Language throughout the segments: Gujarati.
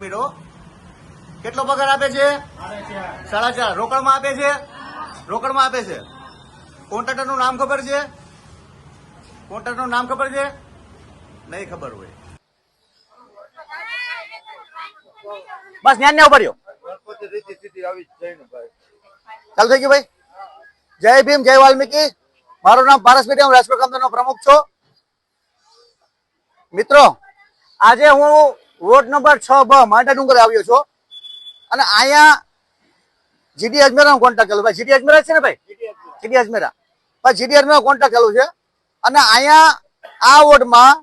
મીરો કેટલો પગાર આપે છે? 4.5. રોકડમાં આપે છે? રોકડમાં આપે છે. કોન્ટ્રાક્ટર નું નામ ખબર છે? કોન્ટ્રાક્ટર નું નામ ખબર છે? નહીં ખબર હોય. બસ ન્યાન ને ઉભા રહ્યો. ચાલુ થઈ ગયું ભાઈ. જય ભીમ, જય વાલ્મીકી. મારું નામ પારસ મીડિયા, હું રાજકોટ કામદારનો પ્રમુખ છું. મિત્રો, આજે હું વોર્ડ નંબર 6B માંડા ડુંગર આવ્યો છું અને અહીંયા જીડી અજમેરા કોન્ટેક્ટ કર્યો. ભાઈ જીડી અજમેરા છે ને ભાઈ? જીડી અજમેરા. ભાઈ જીડી અજમેરા કોન્ટેક્ટ કર્યો છે અને અહીંયા આ વોર્ડમાં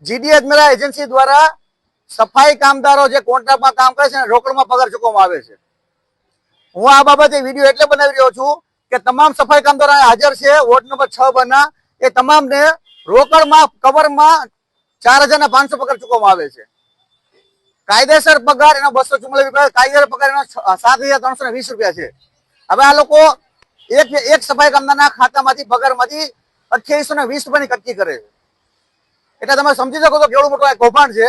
જીડી અજમેરા એજન્સી દ્વારા સફાઈ કામદારો જે કોન્ટ્રાક્ટમાં કામ કરે છે ને રોકડમાં પગાર ચૂકવવામાં આવે છે. હું આ બાબતે વિડીયો એટલે બનાવી રહ્યો છું કે તમામ સફાઈ કામદારો હાજર છે વોર્ડ નંબર 6B ના, એ તમામને રોકડમાં કવરમાં 4,500 પગાર ચૂકવવામાં આવે છે. કાયદેસર પગાર એનો 244, કાયદેસર પગાર એનો 7,320 રૂપિયા છે. હવે આ લોકો એક સફાઈ કામદારના ખાતામાંથી પગારમાંથી 2820 રૂપિયાની કટકી કરે છે. એટલે તમે સમજી શકો છો કેવડું મોટું કૌભાંડ છે.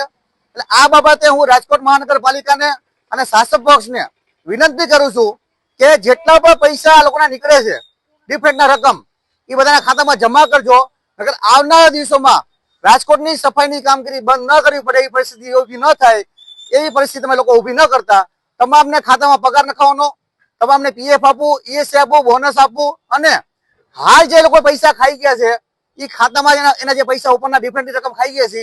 એટલે આ બાબતે હું રાજકોટ મહાનગરપાલિકાને અને શાસક પક્ષને વિનંતી કરું છું કે જેટલા પણ પૈસા આ લોકોના નીકળે છે ડિફેક્ટના રકમ, એ બધાના ખાતામાં જમા કરજો. નકર આવનારા દિવસોમાં રાજકોટની સફાઈની કામગીરી બંધ ન કરવી પડે, એ પરિસ્થિતિ ઊભી ન થાય, એવી પરિસ્થિતિ તમે લોકો ઊભી ન કરતા. તમામને ખાતામાં પગાર નખાવાનો, તમામને પીએફ આપવું, ઈએસઆઈ આપવું, બોનસ આપવું અને હાલ જે લોકો પૈસા ખાઈ ગયા છે એ ખાતામાં એના જે પૈસા ઉપરના ડિફરન્ટ રકમ ખાઈ ગયા છે